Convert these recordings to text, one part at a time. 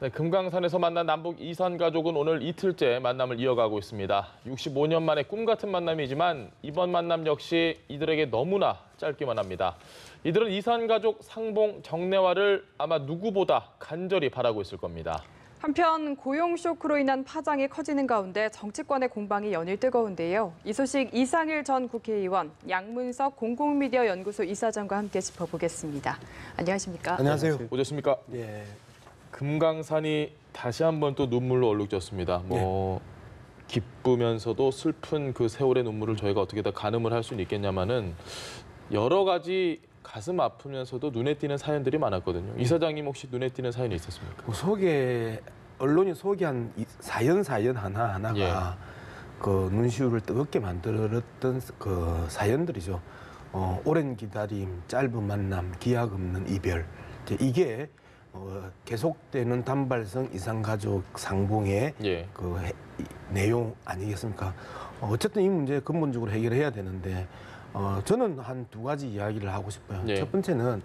네, 금강산에서 만난 남북 이산 가족은 오늘 이틀째 만남을 이어가고 있습니다. 65년 만에 꿈 같은 만남이지만 이번 만남 역시 이들에게 너무나 짧기만 합니다. 이들은 이산 가족 상봉 정례화를 아마 누구보다 간절히 바라고 있을 겁니다. 한편 고용 쇼크로 인한 파장이 커지는 가운데 정치권의 공방이 연일 뜨거운데요. 이 소식 이상일 전 국회의원, 양문석 공공미디어 연구소 이사장과 함께 짚어보겠습니다. 안녕하십니까? 안녕하세요. 오셨습니까? 예. 금강산이 다시 한번 또 눈물로 얼룩졌습니다. 기쁘면서도 슬픈 그 세월의 눈물을 저희가 어떻게 다 가늠을 할 수는 있겠냐마는 여러 가지 가슴 아프면서도 눈에 띄는 사연들이 많았거든요. 이사장님 혹시 눈에 띄는 사연이 있었습니까? 언론이 소개한 사연 하나하나가 그 눈시울을 뜨겁게 만들었던 그 사연들이죠. 오랜 기다림, 짧은 만남, 기약 없는 이별. 이게 계속되는 단발성 이산가족 상봉의 그 내용 아니겠습니까? 어쨌든 이 문제 근본적으로 해결해야 되는데 저는 한 두 가지 이야기를 하고 싶어요. 첫 번째는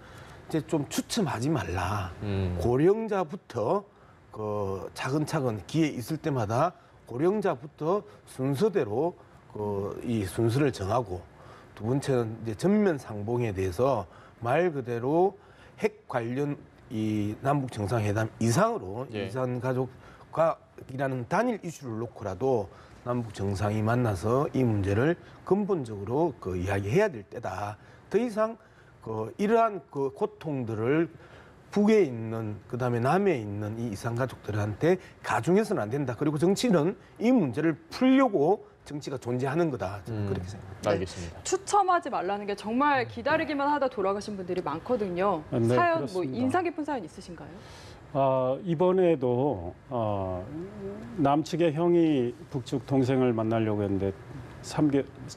이제 좀 추첨하지 말라. 고령자부터 그 차근차근 기회 있을 때마다 고령자부터 순서대로 이 순서를 정하고, 두 번째는 이제 전면 상봉에 대해서 말 그대로 핵 관련 이 남북 정상회담 이상으로 이산 가족과이라는 단일 이슈를 놓고라도 남북 정상이 만나서 이 문제를 근본적으로 이야기해야 될 때다. 더 이상 이러한 고통들을 북에 있는, 그다음에 남에 있는 이 이산 가족들한테 가중해서는 안 된다. 그리고 정치는 이 문제를 풀려고 정치가 존재하는 거다. 저는 그렇게 생각합니다. 알겠습니다. 추첨하지 말라는 게 정말 기다리기만 하다 돌아가신 분들이 많거든요. 네, 사연, 그렇습니다. 인상 깊은 사연 있으신가요? 이번에도 남측의 형이 북측 동생을 만나려고 했는데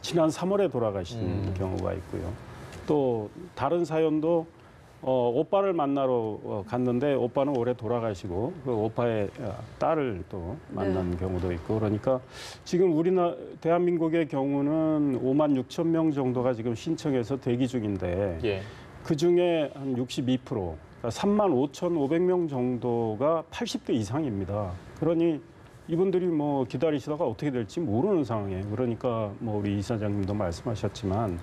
지난 3월에 돌아가신 경우가 있고요. 또 다른 사연도 오빠를 만나러 갔는데 오빠는 올해 돌아가시고 그 오빠의 딸을 또 만난 경우도 있고, 그러니까 지금 대한민국의 경우는 5만 6천 명 정도가 지금 신청해서 대기 중인데 그 중에 한 62%, 그러니까 3만 5,500명 정도가 80대 이상입니다. 그러니 이분들이 기다리시다가 어떻게 될지 모르는 상황이에요. 그러니까 우리 이사장님도 말씀하셨지만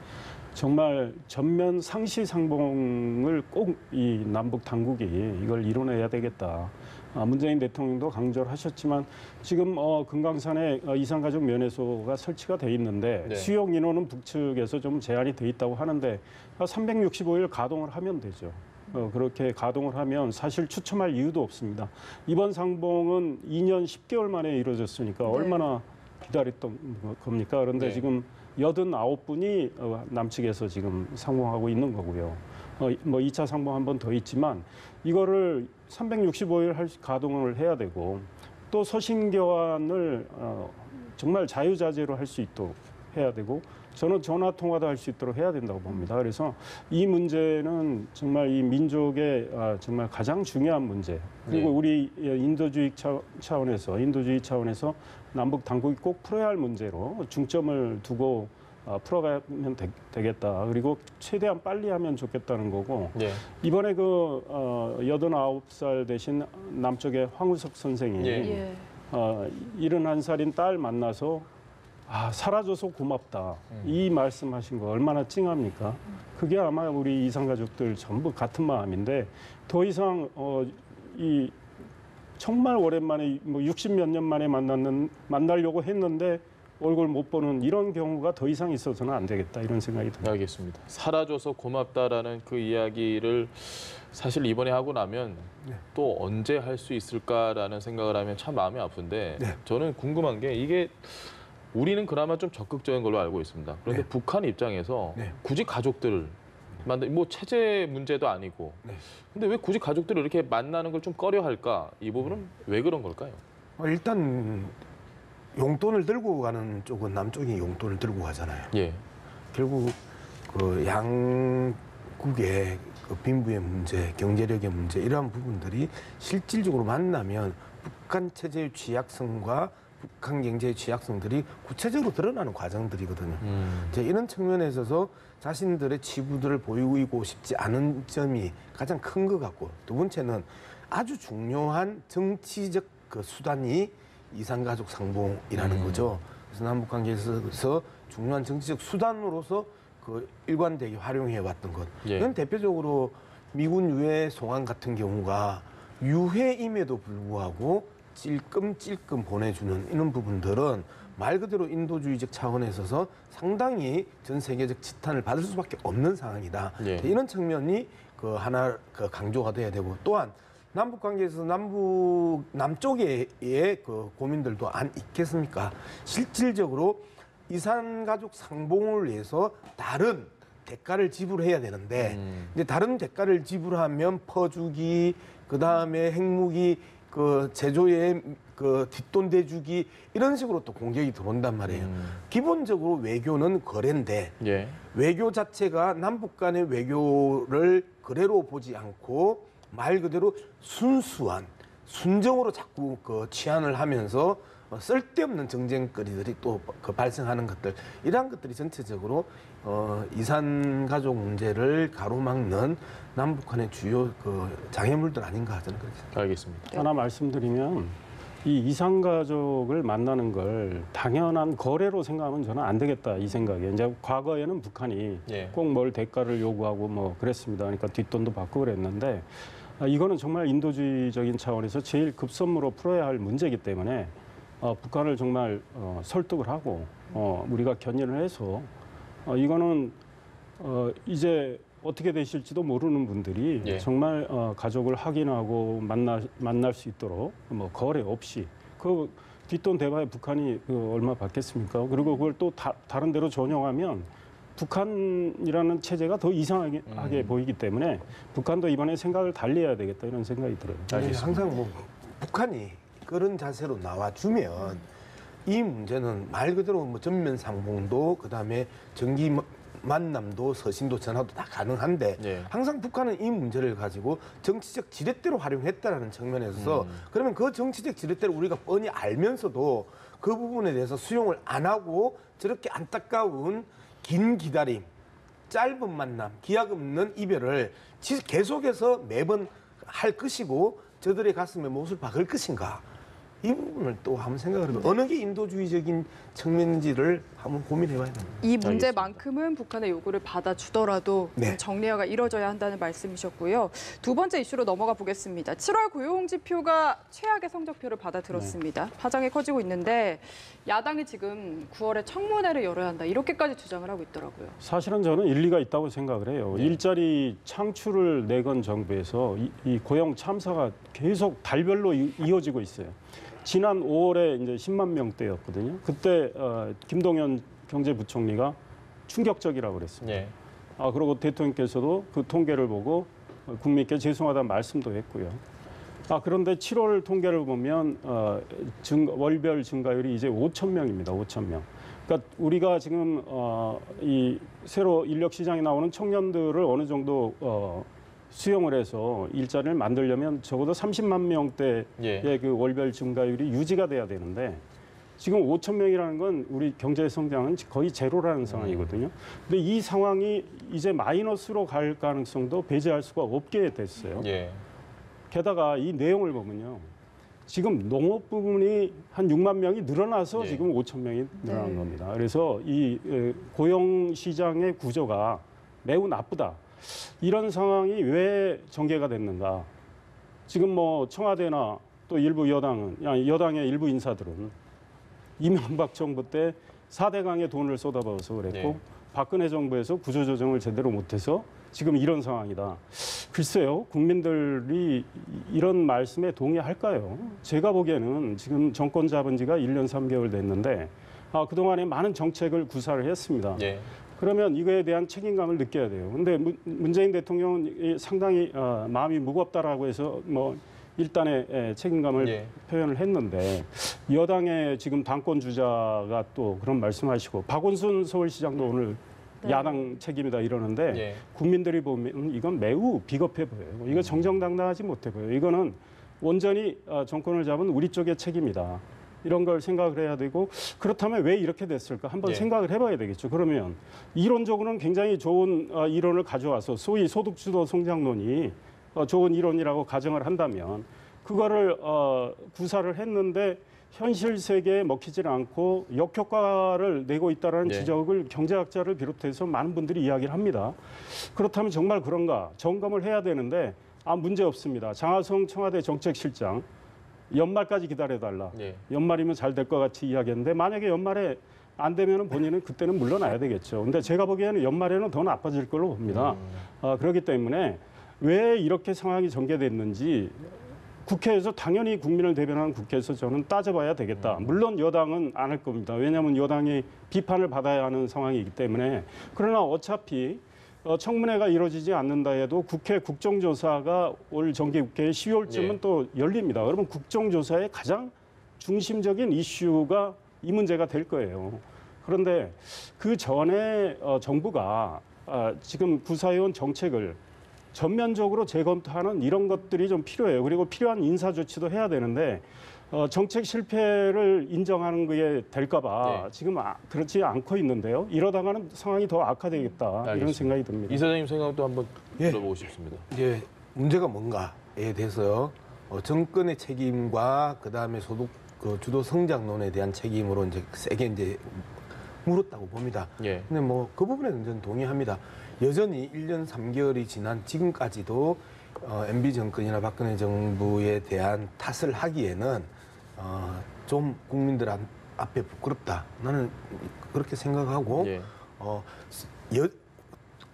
정말 전면 상시 상봉을 꼭 이 남북 당국이 이걸 이뤄내야 되겠다. 문재인 대통령도 강조를 하셨지만 지금 금강산에 이산가족 면회소가 설치가 돼 있는데 수용 인원은 북측에서 좀 제한이 돼 있다고 하는데 365일 가동을 하면 되죠. 그렇게 가동을 하면 사실 추첨할 이유도 없습니다. 이번 상봉은 2년 10개월 만에 이루어졌으니까 얼마나 기다렸던 겁니까? 그런데 지금 89분이 남측에서 지금 상봉하고 있는 거고요. 2차 상봉 한 번 더 있지만 이거를 365일 가동을 해야 되고, 또 서신 교환을 정말 자유자재로 할 수 있도록 해야 되고, 저는 전화 통화도 할 수 있도록 해야 된다고 봅니다. 그래서 이 문제는 정말 이 민족의 정말 가장 중요한 문제. 그리고 우리 인도주의 차원에서 남북 당국이 꼭 풀어야 할 문제로 중점을 두고 풀어가면 되겠다. 그리고 최대한 빨리 하면 좋겠다는 거고. 이번에 89살 되신 남쪽의 황우석 선생이 71살인 딸 만나서 사라져서 고맙다. 이 말씀하신 거 얼마나 찡합니까? 그게 아마 우리 이산가족들 전부 같은 마음인데, 더 이상 정말 오랜만에 60몇 년 만에 만나려고 했는데 얼굴 못 보는 이런 경우가 더 이상 있어서는 안 되겠다, 이런 생각이 듭니다. 알겠습니다. 사라져서 고맙다라는 그 이야기를 사실 이번에 하고 나면 또 언제 할 수 있을까라는 생각을 하면 참 마음이 아픈데 저는 궁금한 게, 이게 우리는 그나마 좀 적극적인 걸로 알고 있습니다. 그런데 북한 입장에서 굳이 가족들을 체제 문제도 아니고 근데 왜 굳이 가족들을 이렇게 만나는 걸 좀 꺼려할까? 이 부분은 왜 그런 걸까요? 일단 용돈을 들고 가는 쪽은 남쪽이 용돈을 들고 가잖아요. 결국 양국의 빈부의 문제, 경제력의 문제, 이러한 부분들이 실질적으로 만나면 북한 체제의 취약성과 북한 경제의 취약성들이 구체적으로 드러나는 과정들이거든요. 이제 이런 측면에 있어서 자신들의 치부들을 보이고 싶지 않은 점이 가장 큰 것 같고, 두 번째는 아주 중요한 정치적 그 수단이 이산가족 상봉이라는 거죠. 그래서 남북 관계에서 중요한 정치적 수단으로서 그 일관되게 활용해 왔던 것. 예. 이건 대표적으로 미군 유해 송환 같은 경우가 유해임에도 불구하고 찔끔찔끔 보내주는 이런 부분들은 말 그대로 인도주의적 차원에 있어서 상당히 전 세계적 지탄을 받을 수밖에 없는 상황이다. 예. 이런 측면이 그 하나 그 강조가 돼야 되고, 또한 남북 관계에서 남쪽의 그 고민들도 안 있겠습니까? 실질적으로 이산 가족 상봉을 위해서 다른 대가를 지불해야 되는데 이제 다른 대가를 지불하면 퍼주기, 그 다음에 핵무기 그 제조에 그 뒷돈 대주기 이런 식으로 또 공격이 들어온단 말이에요. 기본적으로 외교는 거래인데 예. 외교 자체가 남북 간의 외교를 거래로 보지 않고 말 그대로 순수한 순정으로 자꾸 그 치안을 하면서 쓸데없는 정쟁거리들이 또 그 발생하는 것들, 이러한 것들이 전체적으로 이산 가족 문제를 가로막는 남북한의 주요 그 장애물들 아닌가 저는 그렇게 생각합니다. 알겠습니다. 하나 말씀드리면 이 이산 가족을 만나는 걸 당연한 거래로 생각하면 저는 안 되겠다 이 생각이에요. 이제 과거에는 북한이 예. 꼭 뭘 대가를 요구하고 뭐 그랬습니다. 그러니까 뒷돈도 받고 그랬는데 이거는 정말 인도주의적인 차원에서 제일 급선무로 풀어야 할 문제이기 때문에 북한을 정말 설득을 하고 우리가 견인을 해서 이거는 이제 어떻게 되실지도 모르는 분들이 예. 정말 가족을 확인하고 만날 수 있도록 뭐 거래 없이 그 뒷돈 대봐야 북한이 그 얼마 받겠습니까? 그리고 그걸 또 다른 데로 전용하면 북한이라는 체제가 더 이상하게 보이기 때문에 북한도 이번에 생각을 달리 해야 되겠다 이런 생각이 들어요. 알겠습니다. 항상 뭐 북한이 그런 자세로 나와주면 이 문제는 말 그대로 뭐 전면 상봉도 그다음에 정기 만남도 서신도 전화도 다 가능한데 예. 항상 북한은 이 문제를 가지고 정치적 지렛대로 활용했다라는 측면에서 그러면 그 정치적 지렛대를 우리가 뻔히 알면서도 그 부분에 대해서 수용을 안 하고 저렇게 안타까운 긴 기다림, 짧은 만남, 기약 없는 이별을 계속해서 매번 할 것이고 저들의 가슴에 못을 박을 것인가, 이 부분을 또 한번 생각을 해보면 어느 게 인도주의적인 측면인지를 한번 고민해봐야 됩니다. 이 문제만큼은 북한의 요구를 받아주더라도 네. 정리화가 이뤄져야 한다는 말씀이셨고요. 두 번째 이슈로 넘어가 보겠습니다. 7월 고용지표가 최악의 성적표를 받아들었습니다. 파장이 커지고 있는데 야당이 지금 9월에 청문회를 열어야 한다 이렇게까지 주장을 하고 있더라고요. 사실은 저는 일리가 있다고 생각을 해요. 네. 일자리 창출을 내건 정부에서 이 고용 참사가 계속 달별로 이어지고 있어요. 지난 5월에 이제 10만 명대였거든요. 그때 김동연 경제부총리가 충격적이라고 그랬습니다. 예. 그리고 대통령께서도 그 통계를 보고 국민께 죄송하다는 말씀도 했고요. 그런데 7월 통계를 보면 월별 증가율이 이제 5천 명입니다. 5천 명. 그러니까 우리가 지금 이 새로 인력 시장에 나오는 청년들을 어느 정도 수용을 해서 일자리를 만들려면 적어도 30만 명대의 예. 그 월별 증가율이 유지가 돼야 되는데 지금 5천 명이라는 건 우리 경제 성장은 거의 제로라는 상황이거든요. 근데 이 상황이 이제 마이너스로 갈 가능성도 배제할 수가 없게 됐어요. 예. 게다가 이 내용을 보면요. 지금 농업 부분이 한 6만 명이 늘어나서 예. 지금 5천 명이 늘어난 네. 겁니다. 그래서 이 고용 시장의 구조가 매우 나쁘다. 이런 상황이 왜 전개가 됐는가? 지금 뭐 청와대나 또 일부 여당의 일부 인사들은 이명박 정부 때 4대강에 돈을 쏟아부어서 그랬고 네. 박근혜 정부에서 구조조정을 제대로 못해서 지금 이런 상황이다. 글쎄요, 국민들이 이런 말씀에 동의할까요? 제가 보기에는 지금 정권 잡은 지가 1년 3개월 됐는데 그동안에 많은 정책을 구사를 했습니다. 예. 그러면 이거에 대한 책임감을 느껴야 돼요. 근데 문재인 대통령은 상당히 마음이 무겁다라고 해서 뭐 일단의 책임감을 예. 표현을 했는데 여당의 지금 당권 주자가 또 그런 말씀하시고 박원순 서울시장도 오늘 네. 야당 책임이다 이러는데 예. 국민들이 보면 이건 매우 비겁해 보여요. 이거 정정당당하지 못해 보여요. 이거는 온전히 정권을 잡은 우리 쪽의 책임이다. 이런 걸 생각을 해야 되고 그렇다면 왜 이렇게 됐을까 한번 예. 생각을 해봐야 되겠죠. 그러면 이론적으로는 굉장히 좋은 이론을 가져와서 소위 소득주도 성장론이 좋은 이론이라고 가정을 한다면 그거를 구사를 했는데 현실 세계에 먹히질 않고 역효과를 내고 있다는 네. 지적을 경제학자를 비롯해서 많은 분들이 이야기를 합니다. 그렇다면 정말 그런가 점검을 해야 되는데 문제 없습니다. 장하성 청와대 정책실장 연말까지 기다려달라. 네. 연말이면 잘 될 것 같이 이야기했는데 만약에 연말에 안 되면 본인은 그때는 물러나야 되겠죠. 근데 제가 보기에는 연말에는 더 나빠질 걸로 봅니다. 그렇기 때문에 왜 이렇게 상황이 전개됐는지 국회에서 당연히 국민을 대변하는 국회에서 저는 따져봐야 되겠다. 물론 여당은 안 할 겁니다. 왜냐하면 여당이 비판을 받아야 하는 상황이기 때문에. 그러나 어차피 청문회가 이루어지지 않는다 해도 국회 국정조사가 올 정기국회 12월쯤은 예. 또 열립니다. 그러면 국정조사의 가장 중심적인 이슈가 이 문제가 될 거예요. 그런데 그 전에 정부가 지금 구사해온 정책을 전면적으로 재검토하는 이런 것들이 좀 필요해요. 그리고 필요한 인사 조치도 해야 되는데 정책 실패를 인정하는 게 될까 봐 네. 지금 그렇지 않고 있는데요. 이러다가는 상황이 더 악화되겠다. 알겠습니다. 이런 생각이 듭니다. 이사장님 생각도 한번 예. 들어보고 싶습니다. 이제 문제가 뭔가에 대해서 정권의 책임과 그다음에 주도 성장론에 대한 책임으로 이제 세게 이제 물었다고 봅니다. 예. 근데 뭐 그 부분에는 저는 동의합니다. 여전히 1년 3개월이 지난 지금까지도 MB 정권이나 박근혜 정부에 대한 탓을 하기에는 좀 국민들 앞에 부끄럽다. 나는 그렇게 생각하고 예.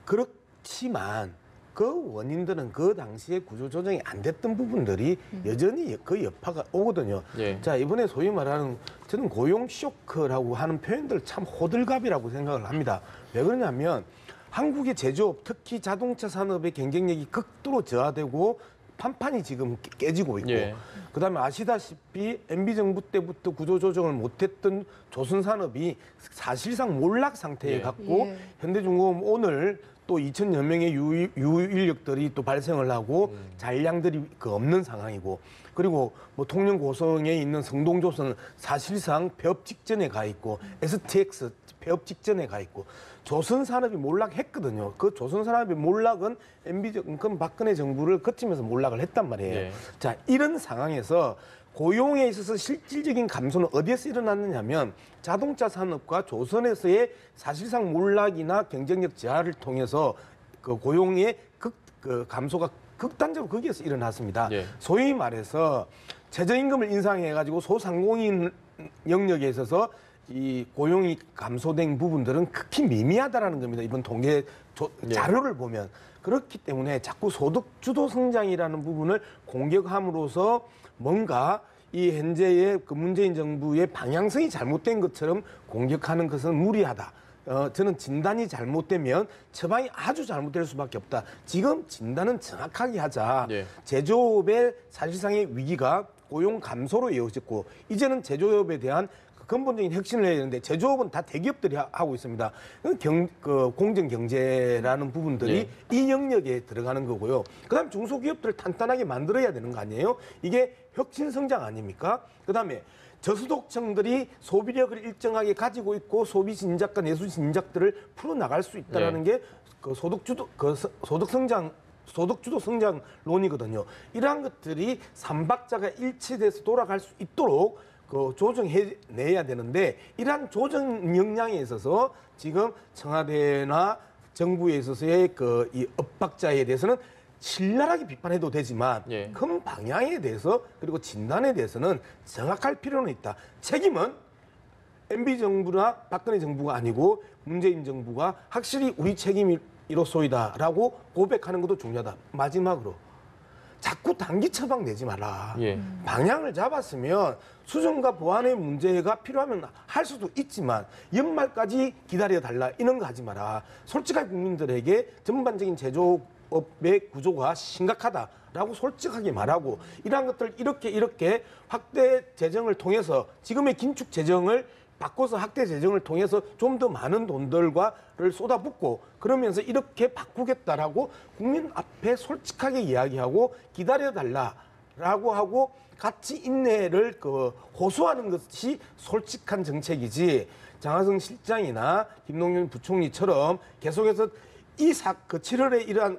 그렇지만 그 원인들은 그 당시에 구조조정이 안 됐던 부분들이 여전히 그 여파가 오거든요. 예. 자, 이번에 소위 말하는 저는 고용 쇼크라고 하는 표현들 참 호들갑이라고 생각을 합니다. 왜 그러냐면 한국의 제조업, 특히 자동차 산업의 경쟁력이 극도로 저하되고 판판이 지금 깨지고 있고 예. 그다음에 아시다시피 MB정부 때부터 구조조정을 못했던 조선산업이 사실상 몰락 상태에 예. 갔고 예. 현대중공업 오늘 또 2,000여 명의 유인력들이 또 발생을 하고 잔량들이 없는 상황이고 그리고 뭐 통영 고성에 있는 성동조선은 사실상 폐업 직전에 가 있고 STX 폐업 직전에 가 있고 조선산업이 몰락했거든요. 그 조선산업의 몰락은 MB 정권 박근혜 정부를 거치면서 몰락을 했단 말이에요. 네. 자, 이런 상황에서 고용에 있어서 실질적인 감소는 어디에서 일어났느냐면 자동차 산업과 조선에서의 사실상 몰락이나 경쟁력 저하를 통해서 그 고용의 감소가 극단적으로 거기에서 일어났습니다. 예. 소위 말해서 최저임금을 인상해가지고 소상공인 영역에 있어서 이 고용이 감소된 부분들은 극히 미미하다라는 겁니다. 이번 통계 자료를 보면. 그렇기 때문에 자꾸 소득주도 성장이라는 부분을 공격함으로써 뭔가 이 현재의 그 문재인 정부의 방향성이 잘못된 것처럼 공격하는 것은 무리하다. 저는 진단이 잘못되면 처방이 아주 잘못될 수밖에 없다. 지금 진단은 정확하게 하자. 예. 제조업의 사실상의 위기가 고용 감소로 이어졌고 이제는 제조업에 대한 근본적인 혁신을 해야 되는데 제조업은 다 대기업들이 하고 있습니다. 공정 경제라는 부분들이 이 영역에 들어가는 거고요. 그다음 중소기업들을 탄탄하게 만들어야 되는 거 아니에요? 이게 혁신 성장 아닙니까? 그다음에 저소득층들이 소비력을 일정하게 가지고 있고 소비 진작과 내수 진작들을 풀어 나갈 수 있다라는 게 그 소득주도 성장론이거든요. 이러한 것들이 삼박자가 일치돼서 돌아갈 수 있도록 조정해내야 되는데 이러한 조정 역량에 있어서 지금 청와대나 정부에 있어서의 이 엇박자에 대해서는 신랄하게 비판해도 되지만 예. 큰 방향에 대해서 그리고 진단에 대해서는 정확할 필요는 있다. 책임은 MB 정부나 박근혜 정부가 아니고 문재인 정부가 확실히 우리 책임이로소이다라고 고백하는 것도 중요하다. 마지막으로 자꾸 단기 처방 내지 마라. 예. 방향을 잡았으면 수정과 보완의 문제가 필요하면 할 수도 있지만 연말까지 기다려달라 이런 거 하지 마라. 솔직하게 국민들에게 전반적인 제조업의 구조가 심각하다라고 솔직하게 말하고 이러한 것들 이렇게 확대 재정을 통해서 지금의 긴축 재정을 바꿔서 확대 재정을 통해서 좀 더 많은 돈들과를 쏟아붓고 그러면서 이렇게 바꾸겠다라고 국민 앞에 솔직하게 이야기하고 기다려달라라고 하고 같이 인내를 호소하는 것이 솔직한 정책이지 장하성 실장이나 김동연 부총리처럼 계속해서 7월에 이러한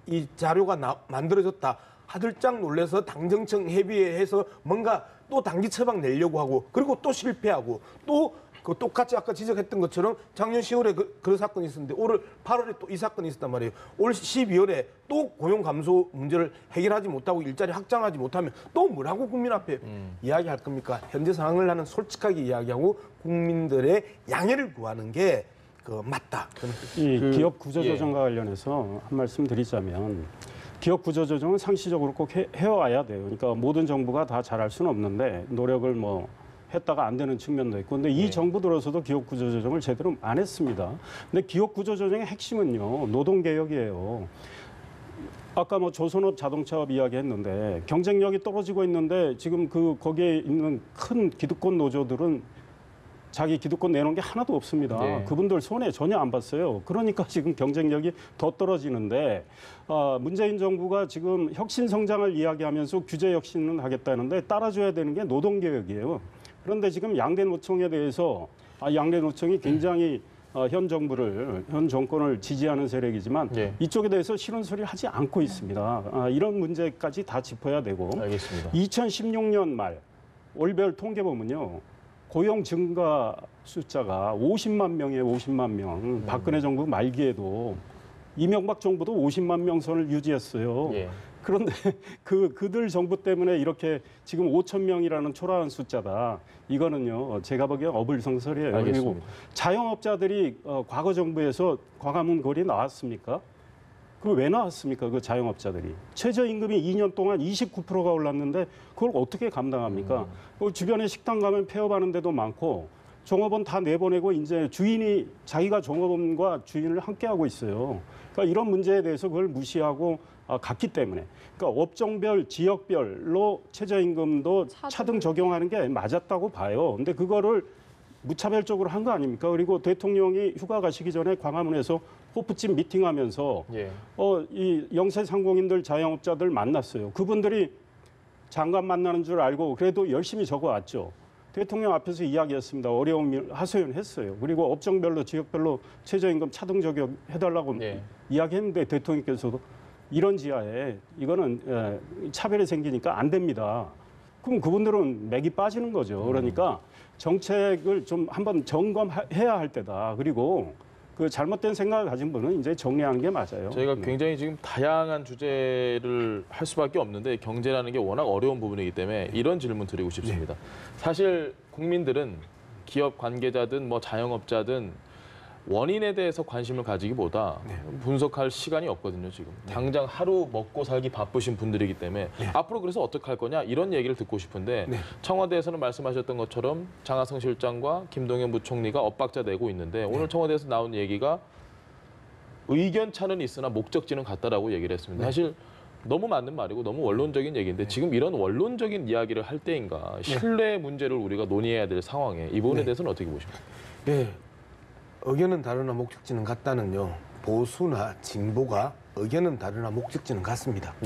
이 자료가 만들어졌다. 하들짝 놀래서 당정청 협의회에서 뭔가 또 단기 처방 내려고 하고 그리고 또 실패하고 또 그 똑같이 아까 지적했던 것처럼 작년 10월에 그 사건이 있었는데 올 8월에 또 이 사건이 있었단 말이에요. 올 12월에 또 고용 감소 문제를 해결하지 못하고 일자리 확장하지 못하면 또 뭐라고 국민 앞에 이야기할 겁니까? 현재 상황을 나는 솔직하게 이야기하고 국민들의 양해를 구하는 게 맞다. 이 기업 구조조정과 관련해서 한 말씀 드리자면 기업 구조조정은 상시적으로 꼭 해와야 돼요. 그러니까 모든 정부가 다 잘할 수는 없는데 노력을 뭐 했다가 안 되는 측면도 있고. 근데 이 정부 들어서도 기업 구조조정을 제대로 안 했습니다. 근데 기업 구조조정의 핵심은요. 노동개혁이에요. 아까 뭐 조선업 자동차업 이야기했는데 경쟁력이 떨어지고 있는데 지금 거기에 있는 큰 기득권 노조들은 자기 기득권 내놓은 게 하나도 없습니다. 네. 그분들 손해 전혀 안 봤어요. 그러니까 지금 경쟁력이 더 떨어지는데 문재인 정부가 지금 혁신 성장을 이야기하면서 규제 혁신은 하겠다는데 따라줘야 되는 게 노동개혁이에요. 그런데 지금 양대 노총에 대해서 양대 노총이 굉장히 현 정권을 지지하는 세력이지만 이쪽에 대해서 싫은 소리 하지 않고 있습니다. 이런 문제까지 다 짚어야 되고. 알겠습니다. 2016년 말 월별 통계 보면요. 고용 증가 숫자가 50만 명이에요. 50만 명. 박근혜 정부 말기에도 이명박 정부도 50만 명 선을 유지했어요. 예. 그런데 그들 정부 때문에 이렇게 지금 5천 명이라는 초라한 숫자다. 이거는요. 제가 보기엔 어불성설이에요. 알겠습니다. 그리고 자영업자들이 과거 정부에서 광화문 거리 나왔습니까? 그럼 왜 나왔습니까? 그 자영업자들이. 최저임금이 2년 동안 29%가 올랐는데 그걸 어떻게 감당합니까? 주변에 식당 가면 폐업하는 데도 많고 종업원 다 내보내고 이제 자기가 종업원과 주인을 함께 하고 있어요. 그러니까 이런 문제에 대해서 그걸 무시하고 갔기 때문에. 그러니까 업종별, 지역별로 최저임금도 차등 적용하는 게 맞았다고 봐요. 근데 그거를 무차별적으로 한 거 아닙니까? 그리고 대통령이 휴가 가시기 전에 광화문에서 호프집 미팅하면서 이 영세상공인들, 자영업자들 만났어요. 그분들이 장관 만나는 줄 알고 그래도 열심히 적어왔죠. 대통령 앞에서 이야기했습니다. 어려움을 하소연했어요. 그리고 업종별로, 지역별로 최저임금 차등 적용해달라고 이야기했는데 대통령께서도 이런 지하에 이거는 차별이 생기니까 안 됩니다. 그럼 그분들은 맥이 빠지는 거죠. 그러니까 정책을 좀 한번 점검해야 할 때다. 그리고 그 잘못된 생각을 가진 분은 이제 정리하는 게 맞아요. 저희가 굉장히 지금 다양한 주제를 할 수밖에 없는데 경제라는 게 워낙 어려운 부분이기 때문에 이런 질문 드리고 싶습니다. 사실 국민들은 기업 관계자든 뭐 자영업자든 원인에 대해서 관심을 가지기보다 분석할 시간이 없거든요, 지금. 당장 하루 먹고 살기 바쁘신 분들이기 때문에 앞으로 그래서 어떻게 할 거냐 이런 얘기를 듣고 싶은데 청와대에서는 말씀하셨던 것처럼 장하성 실장과 김동연 부총리가 엇박자 내고 있는데 오늘 청와대에서 나온 얘기가 의견차는 있으나 목적지는 같다라고 얘기를 했습니다. 사실 너무 맞는 말이고 너무 원론적인 얘기인데 지금 이런 원론적인 이야기를 할 때인가 신뢰 문제를 우리가 논의해야 될 상황에 이 부분에 대해서는 어떻게 보십니까? 의견은 다르나 목적지는 같다는요. 보수나 진보가 의견은 다르나 목적지는 같습니다.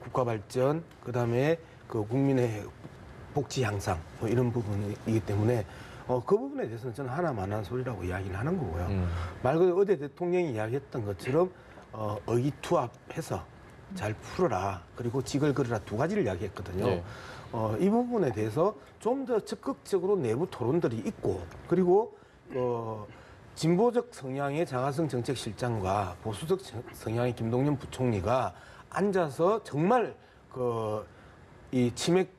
국가 발전, 그다음에 그 국민의 복지 향상 뭐 이런 부분이기 때문에 그 부분에 대해서는 저는 하나만한 소리라고 이야기를 하는 거고요. 말 그대로 어제 대통령이 이야기했던 것처럼 의기투합해서 잘 풀어라. 그리고 직을 걸어라. 두 가지를 이야기했거든요. 이 부분에 대해서 좀 더 적극적으로 내부 토론들이 있고 그리고 진보적 성향의 장하성 정책실장과 보수적 성향의 김동연 부총리가 앉아서 정말 이 치맥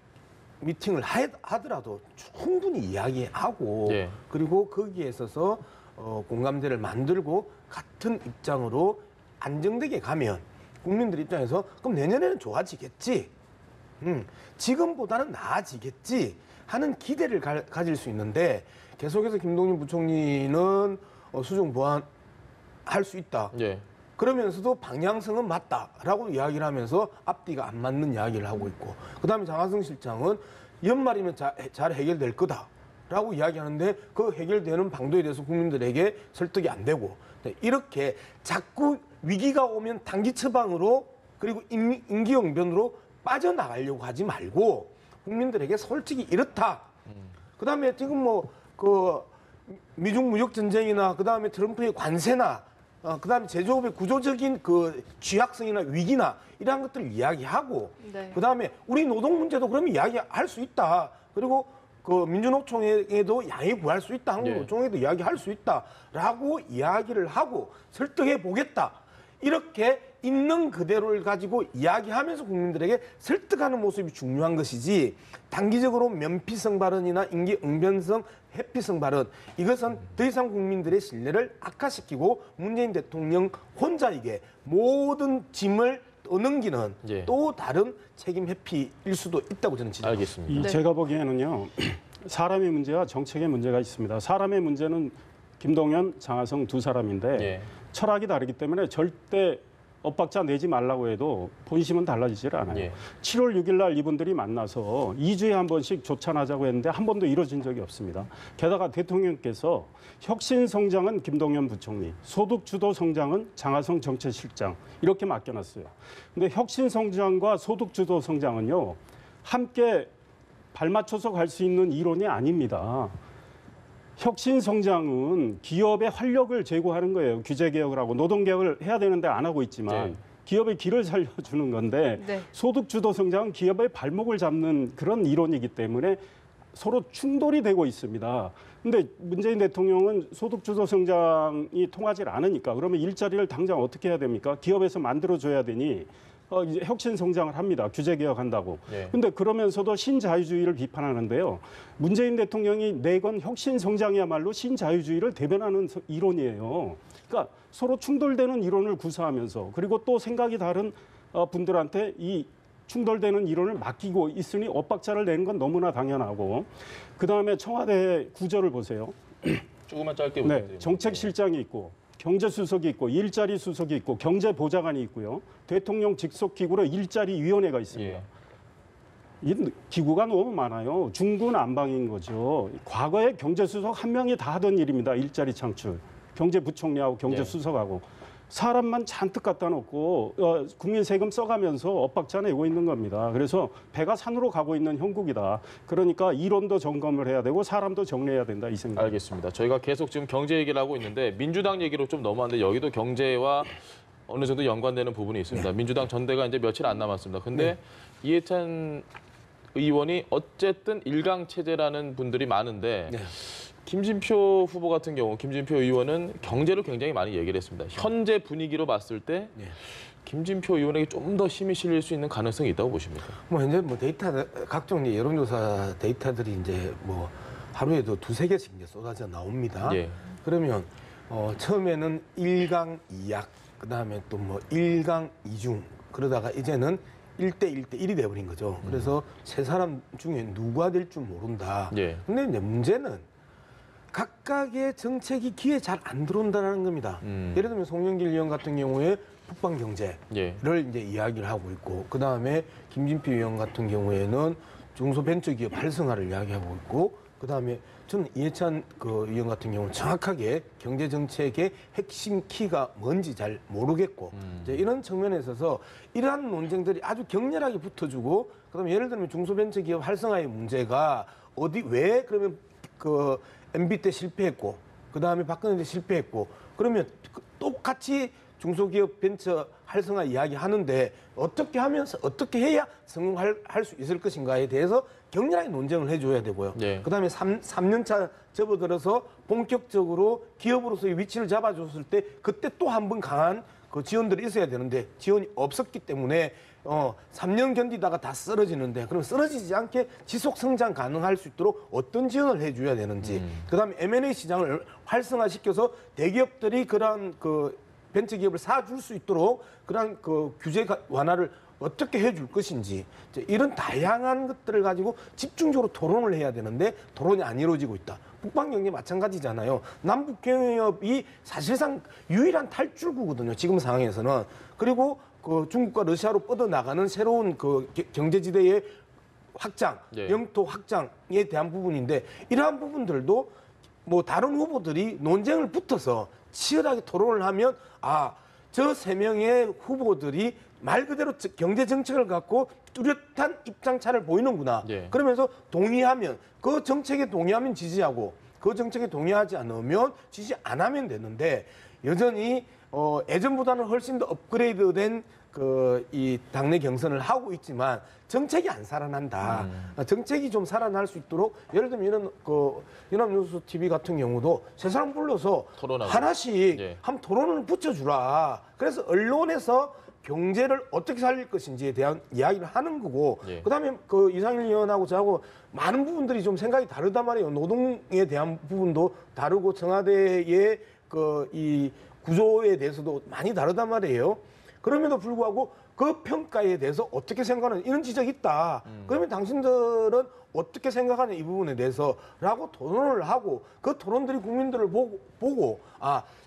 미팅을 하더라도 충분히 이야기하고 그리고 거기에 있어서 공감대를 만들고 같은 입장으로 안정되게 가면 국민들 입장에서 그럼 내년에는 좋아지겠지. 지금보다는 나아지겠지 하는 기대를 가질 수 있는데 계속해서 김동연 부총리는 수정 보완할 수 있다. 그러면서도 방향성은 맞다라고 이야기를 하면서 앞뒤가 안 맞는 이야기를 하고 있고 그다음에 장하성 실장은 연말이면 잘 해결될 거다라고 이야기하는데 그 해결되는 방도에 대해서 국민들에게 설득이 안 되고 이렇게 자꾸 위기가 오면 단기 처방으로 그리고 임기응변으로 빠져나가려고 하지 말고 국민들에게 솔직히 이렇다. 그다음에 지금 미중 무역 전쟁이나 그다음에 트럼프의 관세나 그다음에 제조업의 구조적인 그 취약성이나 위기나 이러한 것들을 이야기하고 네. 그다음에 우리 노동 문제도 그러면 이야기할 수 있다. 그리고 그 민주노총에도 양해 구할 수 있다. 한국노총에도 이야기할 수 있다라고 이야기를 하고 설득해 보겠다. 이렇게 있는 그대로를 가지고 이야기하면서 국민들에게 설득하는 모습이 중요한 것이지 단기적으로 면피성 발언이나 임기응변성 회피성 발언 이것은 더 이상 국민들의 신뢰를 악화시키고 문재인 대통령 혼자에게 모든 짐을 떠넘기는 예. 또 다른 책임 회피일 수도 있다고 저는 지적합니다. 알겠습니다. 네. 제가 보기에는요. 사람의 문제와 정책의 문제가 있습니다. 사람의 문제는 김동연, 장하성 두 사람인데 예. 철학이 다르기 때문에 절대 엇박자 내지 말라고 해도 본심은 달라지질 않아요. 예. 7월 6일 날 이분들이 만나서 2주에 한 번씩 조찬하자고 했는데 한 번도 이루어진 적이 없습니다. 게다가 대통령께서 혁신 성장은 김동연 부총리, 소득 주도 성장은 장하성 정책실장 이렇게 맡겨놨어요. 근데 혁신 성장과 소득 주도 성장은요. 함께 발맞춰서 갈 수 있는 이론이 아닙니다. 혁신 성장은 기업의 활력을 제고하는 거예요. 규제 개혁을 하고 노동 개혁을 해야 되는데 안 하고 있지만 네. 기업의 길을 살려주는 건데 네. 소득 주도 성장은 기업의 발목을 잡는 그런 이론이기 때문에 서로 충돌이 되고 있습니다. 근데 문재인 대통령은 소득 주도 성장이 통하지 않으니까 그러면 일자리를 당장 어떻게 해야 됩니까? 기업에서 만들어줘야 되니 이제 혁신 성장을 합니다. 규제 개혁한다고. 예. 근데 그러면서도 신자유주의를 비판하는데요. 문재인 대통령이 내건 혁신 성장이야말로 신자유주의를 대변하는 이론이에요. 그러니까 서로 충돌되는 이론을 구사하면서 그리고 또 생각이 다른 분들한테 이 충돌되는 이론을 맡기고 있으니 엇박자를 내는 건 너무나 당연하고 그다음에 청와대 구조를 보세요. 조금만 짧게 네, 부탁드립니다. 정책실장이 있고 경제수석이 있고 일자리 수석이 있고 경제보좌관이 있고요. 대통령 직속기구로 일자리위원회가 있습니다. 예. 이 기구가 너무 많아요. 중구난방인 거죠. 과거에 경제수석 한 명이 다 하던 일입니다. 일자리 창출. 경제부총리하고 경제수석하고. 사람만 잔뜩 갖다 놓고 국민 세금 써가면서 엇박자 내고 있는 겁니다. 그래서 배가 산으로 가고 있는 형국이다. 그러니까 이론도 점검을 해야 되고 사람도 정리해야 된다 이 생각. 알겠습니다. 저희가 계속 지금 경제 얘기를 하고 있는데 민주당 얘기로 좀 넘어왔는데 여기도 경제와 어느 정도 연관되는 부분이 있습니다. 민주당 전대가 이제 며칠 안 남았습니다. 근데 이해찬 의원이 어쨌든 일강 체제라는 분들이 많은데 김진표 후보 같은 경우, 김진표 의원은 경제를 굉장히 많이 얘기를 했습니다. 현재 분위기로 봤을 때 김진표 의원에게 좀 더 힘이 실릴 수 있는 가능성이 있다고 보십니까? 뭐 현재 뭐 데이터 각종 여론조사 데이터들이 이제 뭐 하루에도 두세 개씩 이제 쏟아져 나옵니다. 예. 그러면 처음에는 1강 2약, 그다음에 또 뭐 1강 2중 그러다가 이제는 1대 1대 1이 돼버린 거죠. 그래서 세 사람 중에 누가 될 줄 모른다. 예. 근데 이제 문제는 각각의 정책이 귀에 잘 안 들어온다는 겁니다. 예를 들면 송영길 의원 같은 경우에 북방 경제를 예. 이제 이야기를 하고 있고, 그 다음에 김진표 의원 같은 경우에는 중소벤처기업 활성화를 이야기하고 있고, 그 다음에 저는 이해찬 의원 같은 경우는 정확하게 경제 정책의 핵심 키가 뭔지 잘 모르겠고, 이제 이런 측면에 있어서 이러한 논쟁들이 아주 격렬하게 붙어주고, 그다음에 예를 들면 중소벤처기업 활성화의 문제가 왜 그러면 MB 때 실패했고, 그 다음에 박근혜 때 실패했고, 그러면 똑같이 중소기업 벤처 활성화 이야기 하는데 어떻게 하면서 어떻게 해야 성공할 수 있을 것인가에 대해서 격렬하게 논쟁을 해줘야 되고요. 네. 그 다음에 3년차 접어들어서 본격적으로 기업으로서의 위치를 잡아줬을 때 그때 또 한 번 강한 지원들이 있어야 되는데 지원이 없었기 때문에 3년 견디다가 다 쓰러지는데, 그럼 쓰러지지 않게 지속 성장 가능할 수 있도록 어떤 지원을 해줘야 되는지, 그다음에 M&A 시장을 활성화시켜서 대기업들이 그러한 벤처기업을 사줄 수 있도록 그러한 규제 완화를 어떻게 해줄 것인지, 이런 다양한 것들을 가지고 집중적으로 토론을 해야 되는데 토론이 안 이루어지고 있다. 북방경제 마찬가지잖아요. 남북경협이 사실상 유일한 탈출구거든요. 지금 상황에서는. 그리고 중국과 러시아로 뻗어나가는 새로운 경제지대의 확장, 예. 영토 확장에 대한 부분인데, 이러한 부분들도 뭐 다른 후보들이 논쟁을 붙어서 치열하게 토론을 하면 저 세 명의 후보들이 말 그대로 경제 정책을 갖고 뚜렷한 입장차를 보이는구나. 예. 그러면서 동의하면, 그 정책에 동의하면 지지하고 그 정책에 동의하지 않으면 지지 안 하면 되는데, 여전히 예전보다는 훨씬 더 업그레이드된 이 당내 경선을 하고 있지만 정책이 안 살아난다. 정책이 좀 살아날 수 있도록 예를 들면 이런 연합뉴스 TV 같은 경우도 세 사람 불러서 토론하고. 하나씩 예. 한 토론을 붙여주라. 그래서 언론에서 경제를 어떻게 살릴 것인지에 대한 이야기를 하는 거고, 예. 그다음에 이상일 의원하고 저하고 많은 부분들이 좀 생각이 다르단 말이에요. 노동에 대한 부분도 다르고 청와대의 이 구조에 대해서도 많이 다르단 말이에요. 그럼에도 불구하고 그 평가에 대해서 어떻게 생각하는 이런 지적이 있다. 그러면 당신들은 어떻게 생각하는 이 부분에 대해서라고 토론을 하고 그 토론들이 국민들을 보고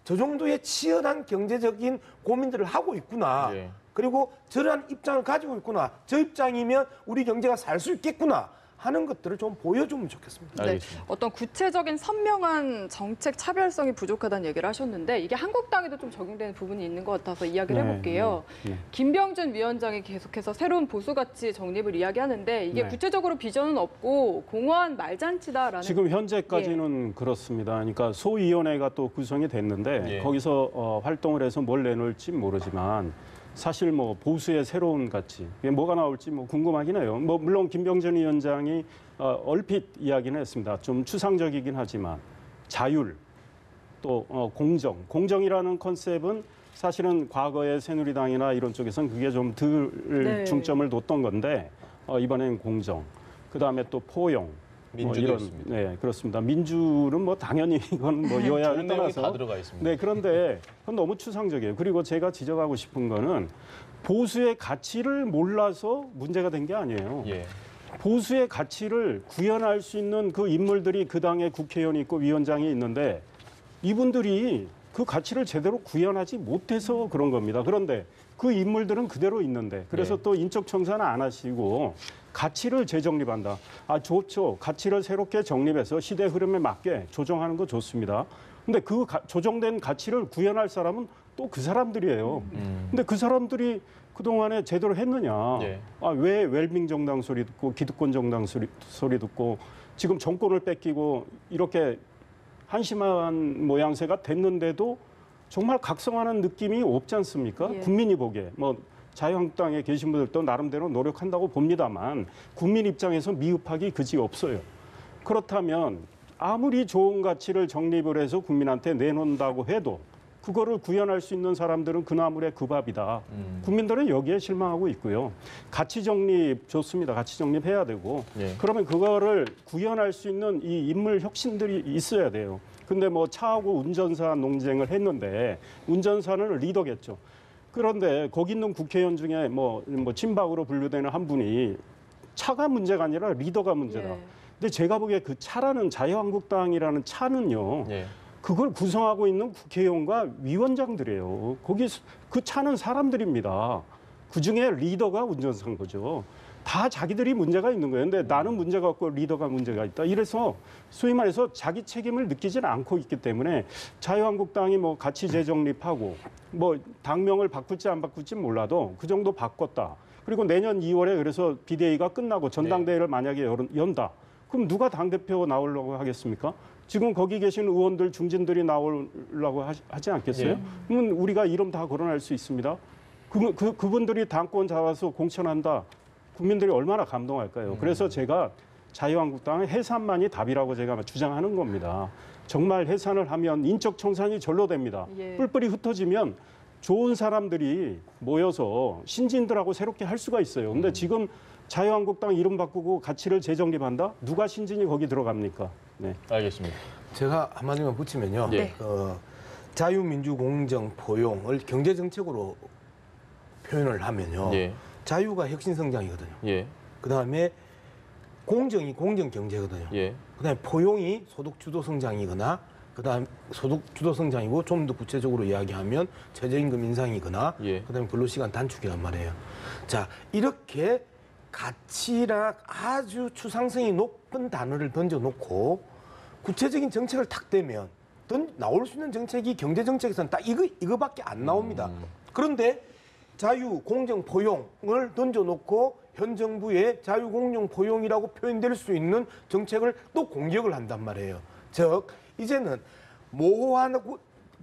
저 정도의 치열한 경제적인 고민들을 하고 있구나. 예. 그리고 저러한 입장을 가지고 있구나. 저 입장이면 우리 경제가 살 수 있겠구나 하는 것들을 좀 보여주면 좋겠습니다. 네, 알겠습니다. 어떤 구체적인 선명한 정책 차별성이 부족하다는 얘기를 하셨는데 이게 한국당에도 좀 적용되는 부분이 있는 것 같아서 이야기를 네, 해볼게요. 네. 김병준 위원장이 계속해서 새로운 보수가치 정립을 이야기하는데 이게 네. 구체적으로 비전은 없고 공허한 말잔치다라는. 지금 현재까지는 그렇습니다. 그러니까 소위원회가 또 구성이 됐는데 예. 거기서 활동을 해서 뭘 내놓을지 모르지만 사실 뭐 보수의 새로운 가치, 이게 뭐가 나올지 뭐 궁금하긴 해요. 뭐 물론 김병준 위원장이 얼핏 이야기는 했습니다. 좀 추상적이긴 하지만 자율, 또 공정이라는 컨셉은 사실은 과거의 새누리당이나 이런 쪽에서는 그게 좀 덜 네. 중점을 뒀던 건데 이번엔 공정, 그다음에 또 포용. 민주도 있습니다. 네, 그렇습니다. 민주는 뭐 당연히 이건 뭐 좋은 여야를 내용이 떠나서 다 들어가 있습니다. 네, 그런데 그건 너무 추상적이에요. 그리고 제가 지적하고 싶은 거는 보수의 가치를 몰라서 문제가 된 게 아니에요. 예. 보수의 가치를 구현할 수 있는 그 인물들이 그 당에 국회의원이 있고 위원장이 있는데 이분들이 그 가치를 제대로 구현하지 못해서 그런 겁니다. 그런데 그 인물들은 그대로 있는데 그래서 네. 또 인적 청산을 안 하시고 가치를 재정립한다. 좋죠. 가치를 새롭게 정립해서 시대 흐름에 맞게 조정하는 거 좋습니다. 근데 그 조정된 가치를 구현할 사람은 또 그 사람들이에요. 근데 그 사람들이 그동안에 제대로 했느냐. 예. 왜 웰빙 정당 소리 듣고 기득권 정당 소리 듣고 지금 정권을 뺏기고 이렇게 한심한 모양새가 됐는데도 정말 각성하는 느낌이 없지 않습니까? 예. 국민이 보기에. 뭐 자유한국당에 계신 분들도 나름대로 노력한다고 봅니다만 국민 입장에서 미흡하기 그지 없어요. 그렇다면 아무리 좋은 가치를 정립을 해서 국민한테 내놓는다고 해도 그거를 구현할 수 있는 사람들은 그 나물의 그 밥이다. 국민들은 여기에 실망하고 있고요. 가치 정립 좋습니다. 가치 정립해야 되고 예. 그러면 그거를 구현할 수 있는 이 인물 혁신들이 있어야 돼요. 근데 뭐 차하고 운전사 논쟁을 했는데 운전사는 리더겠죠. 그런데 거기 있는 국회의원 중에 뭐 친박으로 분류되는 한 분이 차가 문제가 아니라 리더가 문제다. 예. 근데 제가 보기에 그 차라는 자유한국당이라는 차는요. 예. 그걸 구성하고 있는 국회의원과 위원장들이에요. 거기 그 차는 사람들입니다. 그중에 리더가 운전사인 거죠. 다 자기들이 문제가 있는 거예요. 근데 나는 문제가 없고 리더가 문제가 있다. 이래서 소위 말해서 자기 책임을 느끼지는 않고 있기 때문에 자유한국당이 뭐 가치 재정립하고 뭐 당명을 바꿀지 안 바꿀지 몰라도 그 정도 바꿨다. 그리고 내년 2월에 그래서 비대위가 끝나고 전당대회를 만약에 연다. 그럼 누가 당대표 나오려고 하겠습니까? 지금 거기 계신 의원들, 중진들이 나오려고 하지 않겠어요? 예. 그러면 우리가 이름 다 거론할 수 있습니다. 그분들이 당권 잡아서 공천한다. 국민들이 얼마나 감동할까요? 그래서 제가 자유한국당은 해산만이 답이라고 제가 주장하는 겁니다. 정말 해산을 하면 인적 청산이 절로 됩니다. 예. 뿔뿔이 흩어지면 좋은 사람들이 모여서 신진들하고 새롭게 할 수가 있어요. 근데 지금 자유한국당 이름 바꾸고 가치를 재정립한다? 누가 신진이 거기 들어갑니까? 네. 알겠습니다. 제가 한마디만 붙이면요. 네. 자유민주 공정 포용을 경제 정책으로 표현을 하면요. 예. 자유가 혁신 성장이거든요. 예. 그다음에 공정이 공정 경제거든요. 예. 그다음에 포용이 소득 주도 성장이거나 그다음 소득 주도 성장이고 좀 더 구체적으로 이야기하면 최저임금 인상이거나 예. 그다음에 근로시간 단축이란 말이에요. 자, 이렇게 가치락 아주 추상성이 높은 단어를 던져놓고 구체적인 정책을 탁 대면 나올 수 있는 정책이 경제 정책에서는 딱 이거밖에 안 나옵니다. 그런데 자유, 공정, 포용을 던져놓고 현 정부의 자유, 공정, 포용이라고 표현될 수 있는 정책을 또 공격을 한단 말이에요. 즉 이제는 모호한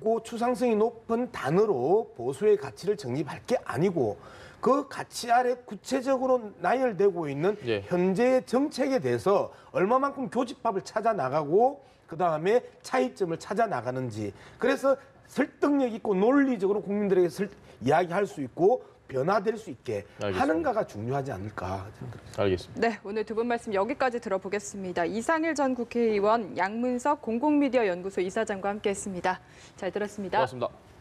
높고 추상성이 높은 단어로 보수의 가치를 정립할 게 아니고 그 가치 아래 구체적으로 나열되고 있는 예. 현재의 정책에 대해서 얼마만큼 교집합을 찾아 나가고 그다음에 차이점을 찾아 나가는지 그래서 설득력 있고 논리적으로 국민들에게 이야기할 수 있고 변화될 수 있게 알겠습니다. 하는가가 중요하지 않을까 생각합니다. 알겠습니다. 네, 오늘 두 분 말씀 여기까지 들어보겠습니다. 이상일 전 국회의원, 양문석 공공미디어 연구소 이사장과 함께했습니다. 잘 들었습니다. 고맙습니다.